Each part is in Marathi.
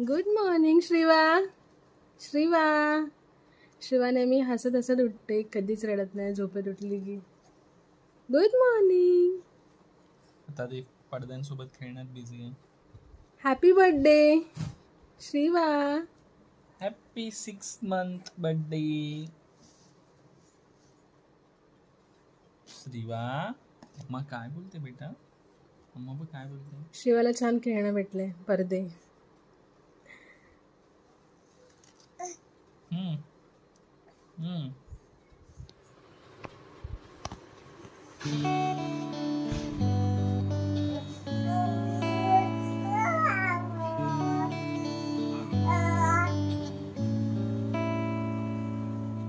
Good morning श्रीवा. श्रीवा श्रीवा नेहमी हसत हसत उठते, कधीच रडत नाही झोपेत उठली की. Good morning. आता ते पडद्यांसोबत खेळण्यात बिझी आहे. Happy birthday Shriva. Happy 6 month birthday Shriva. मग काय बोलते बेटा? मम्मा पण काय बोलते? श्रीवाला छान खेळणं भेटले, पडदे.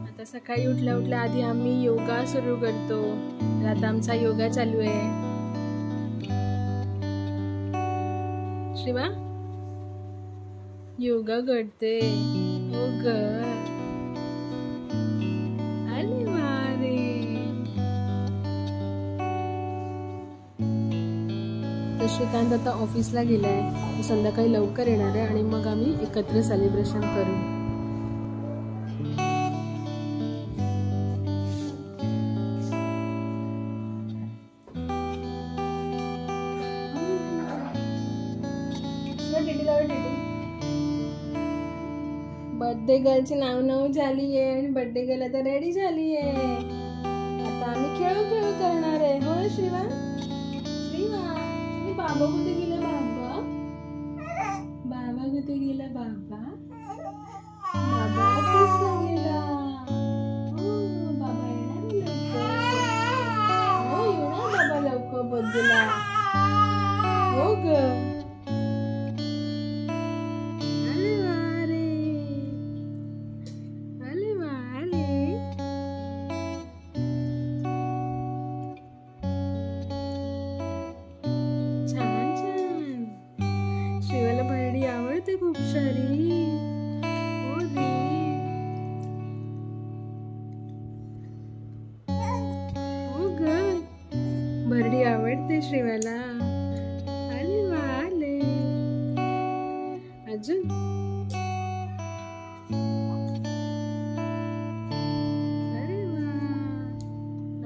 आता सकाळी उठल्या उठल्या आधी आम्ही योगा सुरू करतो. तर आता आमचा योगा चालू आहे. श्रीवा योगा करते. हो ग. अरे वारे. तर श्रीकांत आता ऑफिसला गेलाय. तो संध्याकाळी लवकर येणार आहे आणि मग आम्ही एकत्र सेलिब्रेशन करू. बर्थडे गर्लची नाव झाली आहे आणि बर्थडे गर्ल आता रेडी झाली आहे. आता आम्ही खेळू करणार आहे. हो श्रीवा. श्रीवा बाबा कुठे गेला? बाबा कुठे गेला? बाबा ऑफिसला गेला. हो बाबा येणार लवकर. हो येणार बाबा लवकर बर्थडेला. हो ग. खूप सारी. हो दे. हो ग. भरडी आवडते श्रीवाला. आले वा आले. अजून अरे वा.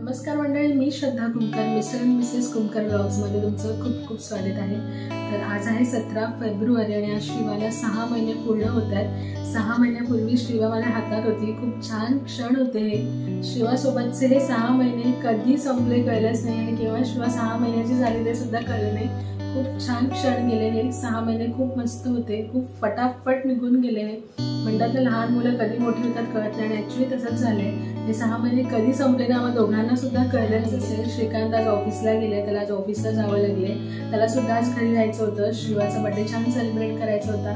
नमस्कार मंडळी, मी Shraddha Kumkar. Mister and missus Kumkar blogs मध्ये तुमचं खूप खूप स्वागत आहे. तर आज आहे 17 फेब्रुवारी आणि आज श्रीवाला 6 महिने पूर्ण होत आहेत. 6 महिन्यापूर्वी श्रीवा माझ्या हातात होती. खूप छान क्षण होते हे. श्रीवासोबतचे हे 6 महिने कधी संपले कळलंच नाही आणि केव्हा श्रीवा 6 महिन्याची झाली ते सुद्धा कळलं नाही. खूप छान क्षण गेले हे 6 महिने. खूप मस्त होते. खूप फटाफट निघून गेले हे. म्हणतात ना लहान मुलं कधी मोठी होतात कळत नाही आणि ॲक्च्युली तसंच झालंय. हे 6 महिने कधी संपले ना आम्हा दोघांना सुद्धा कळलंच असेल. श्रीकांत आज ऑफिसला गेले, त्याला आज ऑफिसला जावं लागले. त्याला सुद्धा आज घरी जायचं होतं. श्रीवाचा बर्थडे छान सेलिब्रेट करायचा होता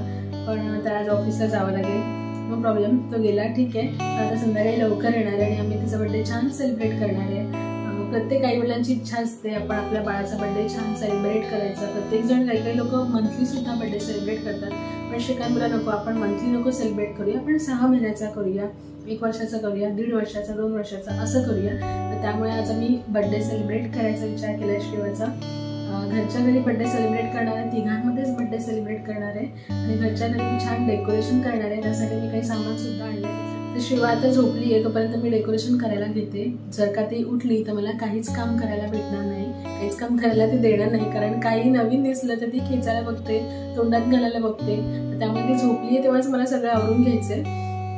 पण त्याला आज ऑफिसला जावं लागेल. नो प्रॉब्लेम, तो गेला ठीक आहे. आता संध्याकाळी लवकर येणार आहे आणि आम्ही तिचा बर्थडे छान सेलिब्रेट करणार आहे. प्रत्येक आई वडिलांची इच्छा असते आपण आपल्या बाळाचा बर्थडे छान सेलिब्रेट करायचा. प्रत्येकजण काही लोक मंथली सुद्धा बर्थडे सेलिब्रेट करतात पण श्रीकांत मुला नको, आपण मंथली नको सेलिब्रेट करूया, आपण 6 महिन्याचा करूया, 1 वर्षाचा करूया, 1.5 वर्षाचा, 2 वर्षाचा असं करूया. तर त्यामुळे आज आम्ही बर्थडे सेलिब्रेट करायचा विचार केला आहे श्रीवाचा. घरच्या घरी बर्थडे सेलिब्रेट करणार आहे. तिघांमध्येच बर्थडे सेलिब्रेट करणार आहे आणि घरच्या घरी छान डेकोरेशन करणार आहे. त्यासाठी मी काही सामान सुद्धा आणलं आहे. तर श्रीवा आता झोपली आहे, तोपर्यंत मी डेकोरेशन करायला घेते. जर का ती उठली तर मला काहीच काम करायला भेटणार नाही, काहीच काम करायला ती देणार नाही. कारण काही नवीन दिसलं तर ती खेचायला बघते, तोंडात घालायला बघते. तर त्यामुळे ती झोपली आहे तेव्हाच मला सगळं आवरून घ्यायचंय.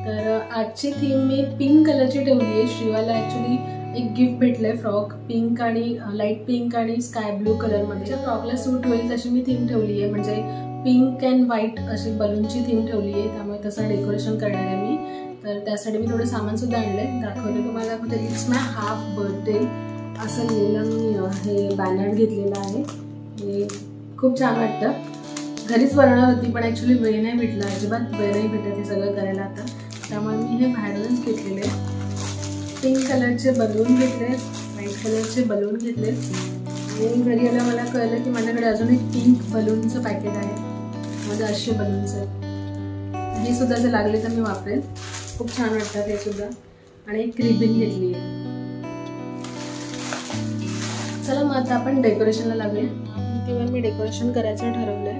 तर आजची थीम मी पिंक कलरची ठेवली आहे. श्रीवाला ॲक्च्युली एक गिफ्ट भेटलंय, फ्रॉक पिंक आणि लाईट पिंक आणि स्काय ब्लू कलरमध्ये. फ्रॉकला सूट होईल तशी मी थीम ठेवली आहे. म्हणजे पिंक अँड व्हाईट अशी बलूनची थीम ठेवली आहे. त्यामुळे तसं डेकोरेशन करणार आहे मी. तर त्यासाठी मी थोडं सामान सुद्धा आणलंय, दाखवते तुम्हाला. दाखवते इट्स माय हाफ बर्थडे असं लिहिलेलं मी हे बॅनर घेतलेलं आहे. हे खूप छान वाटतं. घरीच बनवणार होती पण ॲक्च्युली वेळ नाही भेटला, अजिबात वेळ नाही भेटत हे सगळं करायला आता. त्यामुळे मी हे बाहेरूनच घेतलेले. पिंक कलरचे बलून घेतले, व्हाईट कलरचे बलून घेतले आणि घरी आलं मला कळलं की माझ्याकडे अजून एक पिंक बलूनचं पॅकेट आहे. माझं असे बलून्स हे सुद्धा जर लागले तर मी वापरेल. खूप छान वाटतात हे सुद्धा. आणि एक रिबीन घेतली आहे. चला मग आता आपण डेकोरेशनला लागूया. तेव्हा मी डेकोरेशन करायचं ठरवलंय.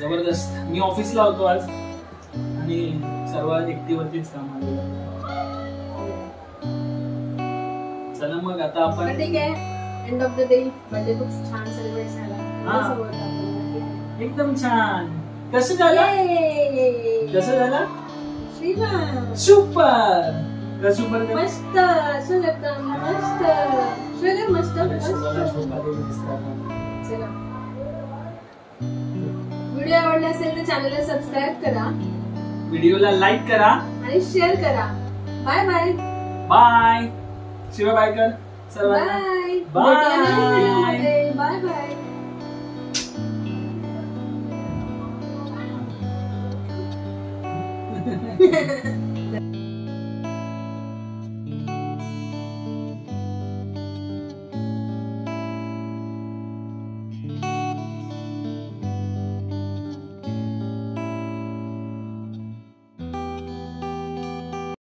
जबरदस्त. मी ऑफिसला होतो आज आणि सर्व एकटीवरतीच काम आलेलं. चला मग आता आपण ठीक आहे. End of the day birthday खूप छान सेलिब्रेट झाला. एकदम छान. कसं झालं? कसं झालं? श्रीमान सुपर. कसं सुपर? मस्त. सुगम मस्त. सुगम मस्त. चला, व्हिडिओ आवडला असेल तर चॅनलला सबस्क्राईब करा, व्हिडिओला लाईक करा आणि शेअर करा. Bye bye. Bye. Shiva bye कर सर्वांना. Bye bye bye.